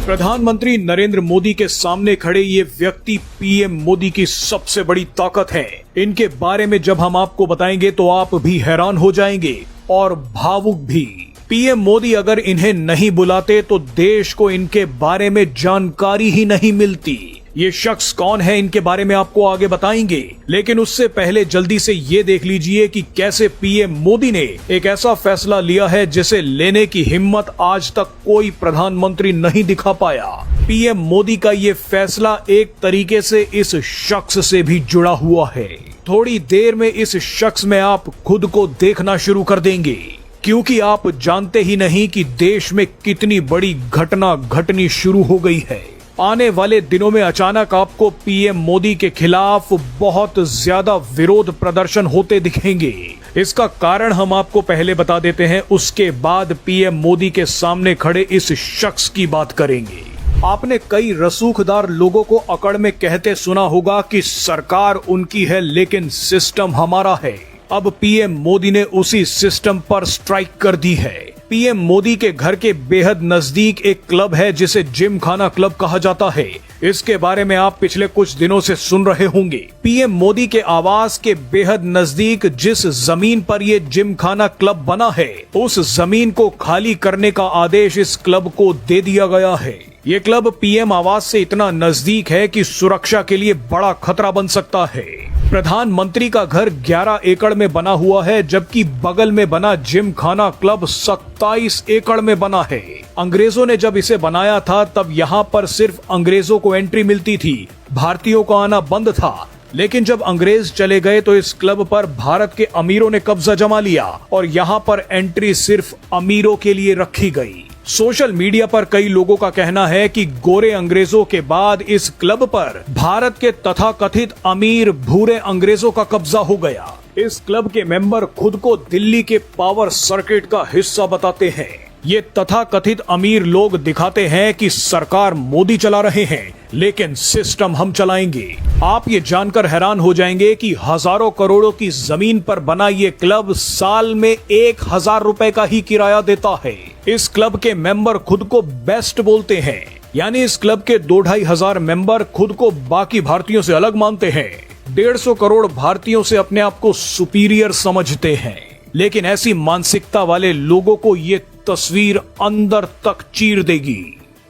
प्रधानमंत्री नरेंद्र मोदी के सामने खड़े ये व्यक्ति पीएम मोदी की सबसे बड़ी ताकत है। इनके बारे में जब हम आपको बताएंगे तो आप भी हैरान हो जाएंगे और भावुक भी। पीएम मोदी अगर इन्हें नहीं बुलाते तो देश को इनके बारे में जानकारी ही नहीं मिलती। ये शख्स कौन है इनके बारे में आपको आगे बताएंगे, लेकिन उससे पहले जल्दी से ये देख लीजिए कि कैसे पीएम मोदी ने एक ऐसा फैसला लिया है जिसे लेने की हिम्मत आज तक कोई प्रधानमंत्री नहीं दिखा पाया। पीएम मोदी का ये फैसला एक तरीके से इस शख्स से भी जुड़ा हुआ है। थोड़ी देर में इस शख्स में आप खुद को देखना शुरू कर देंगे, क्योंकि आप जानते ही नहीं कि देश में कितनी बड़ी घटना घटनी शुरू हो गई है। आने वाले दिनों में अचानक आपको पीएम मोदी के खिलाफ बहुत ज्यादा विरोध प्रदर्शन होते दिखेंगे। इसका कारण हम आपको पहले बता देते हैं, उसके बाद पीएम मोदी के सामने खड़े इस शख्स की बात करेंगे। आपने कई रसूखदार लोगों को अकड़ में कहते सुना होगा कि सरकार उनकी है लेकिन सिस्टम हमारा है। अब पीएम मोदी ने उसी सिस्टम पर स्ट्राइक कर दी है। पीएम मोदी के घर के बेहद नजदीक एक क्लब है जिसे जिम खाना क्लब कहा जाता है। इसके बारे में आप पिछले कुछ दिनों से सुन रहे होंगे। पीएम मोदी के आवास के बेहद नजदीक जिस जमीन पर ये जिम खाना क्लब बना है, उस जमीन को खाली करने का आदेश इस क्लब को दे दिया गया है। ये क्लब पीएम आवास से इतना नजदीक है कि सुरक्षा के लिए बड़ा खतरा बन सकता है। प्रधानमंत्री का घर 11 एकड़ में बना हुआ है, जबकि बगल में बना जिम खाना क्लब 27 एकड़ में बना है। अंग्रेजों ने जब इसे बनाया था तब यहाँ पर सिर्फ अंग्रेजों को एंट्री मिलती थी, भारतीयों का आना बंद था। लेकिन जब अंग्रेज चले गए तो इस क्लब पर भारत के अमीरों ने कब्जा जमा लिया और यहाँ पर एंट्री सिर्फ अमीरों के लिए रखी गई। सोशल मीडिया पर कई लोगों का कहना है कि गोरे अंग्रेजों के बाद इस क्लब पर भारत के तथाकथित अमीर भूरे अंग्रेजों का कब्जा हो गया। इस क्लब के मेंबर खुद को दिल्ली के पावर सर्किट का हिस्सा बताते हैं। ये तथाकथित अमीर लोग दिखाते हैं कि सरकार मोदी चला रहे हैं, लेकिन सिस्टम हम चलाएंगे। आप ये जानकर हैरान हो जाएंगे कि हजारों करोड़ों की जमीन पर बना ये क्लब साल में 1000 रुपए का ही किराया देता है। इस क्लब के मेंबर खुद को बेस्ट बोलते हैं, यानी इस क्लब के 2-2.5 हजार मेंबर खुद को बाकी भारतीयों से अलग मानते हैं। 150 करोड़ भारतीयों से अपने आप को सुपीरियर समझते हैं। लेकिन ऐसी मानसिकता वाले लोगों को ये तस्वीर अंदर तक चीर देगी।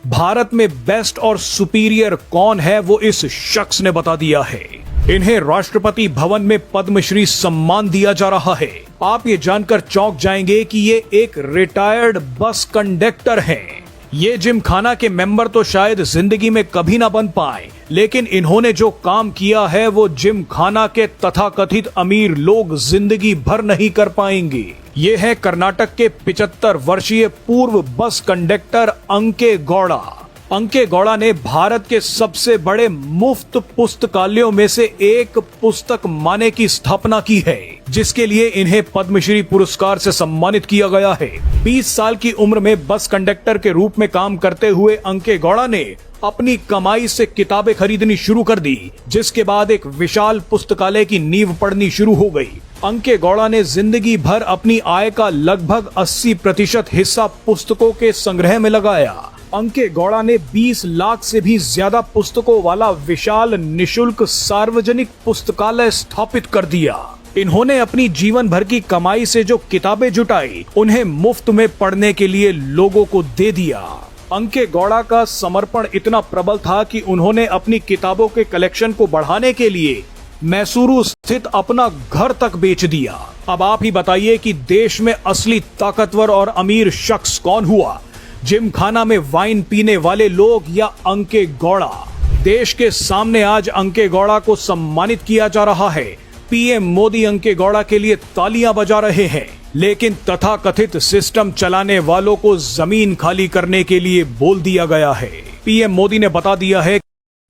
भारत में बेस्ट और सुपीरियर कौन है वो इस शख्स ने बता दिया है। इन्हें राष्ट्रपति भवन में पद्मश्री सम्मान दिया जा रहा है। आप ये जानकर चौंक जाएंगे कि ये एक रिटायर्ड बस कंडक्टर हैं। ये जिम खाना के मेंबर तो शायद जिंदगी में कभी ना बन पाए, लेकिन इन्होंने जो काम किया है वो जिम खाना के तथाकथित अमीर लोग जिंदगी भर नहीं कर पाएंगे। ये है कर्नाटक के 75 वर्षीय पूर्व बस कंडक्टर अंके गौड़ा। अंके गौड़ा ने भारत के सबसे बड़े मुफ्त पुस्तकालयों में से एक पुस्तक माने की स्थापना की है, जिसके लिए इन्हें पद्मश्री पुरस्कार से सम्मानित किया गया है। 20 साल की उम्र में बस कंडक्टर के रूप में काम करते हुए अंके गौड़ा ने अपनी कमाई से किताबें खरीदनी शुरू कर दी, जिसके बाद एक विशाल पुस्तकालय की नींव पड़नी शुरू हो गई। अंके गौड़ा ने जिंदगी भर अपनी आय का लगभग 80% हिस्सा पुस्तकों के संग्रह में लगाया। अंके गौड़ा ने 20 लाख से भी ज्यादा पुस्तकों वाला विशाल निशुल्क सार्वजनिक पुस्तकालय स्थापित कर दिया। इन्होंने अपनी जीवन भर की कमाई से जो किताबें जुटाई, उन्हें मुफ्त में पढ़ने के लिए लोगों को दे दिया। अंके गौड़ा का समर्पण इतना प्रबल था कि उन्होंने अपनी किताबों के कलेक्शन को बढ़ाने के लिए मैसूरू स्थित अपना घर तक बेच दिया। अब आप ही बताइए कि देश में असली ताकतवर और अमीर शख्स कौन हुआ, जिम खाना में वाइन पीने वाले लोग या अंके गौड़ा? देश के सामने आज अंके गौड़ा को सम्मानित किया जा रहा है। पीएम मोदी अंके गौड़ा के लिए तालियां बजा रहे हैं, लेकिन तथाकथित सिस्टम चलाने वालों को जमीन खाली करने के लिए बोल दिया गया है। पीएम मोदी ने बता दिया है,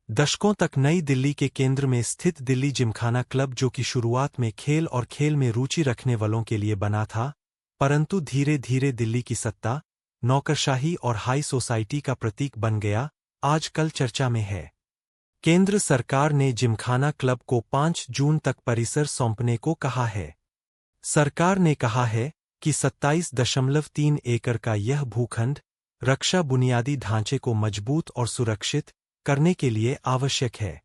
दशकों तक नई दिल्ली के केंद्र में स्थित दिल्ली जिमखाना क्लब, जो कि शुरुआत में खेल और खेल में रुचि रखने वालों के लिए बना था, परंतु धीरे धीरे दिल्ली की सत्ता, नौकरशाही और हाई सोसाइटी का प्रतीक बन गया, आजकल चर्चा में है। केंद्र सरकार ने जिमखाना क्लब को 5 जून तक परिसर सौंपने को कहा है। सरकार ने कहा है कि 27.3 एकड़ का यह भूखंड रक्षा बुनियादी ढांचे को मजबूत और सुरक्षित करने के लिए आवश्यक है।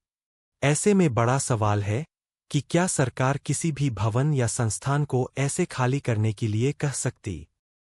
ऐसे में बड़ा सवाल है कि क्या सरकार किसी भी भवन या संस्थान को ऐसे खाली करने के लिए कह सकती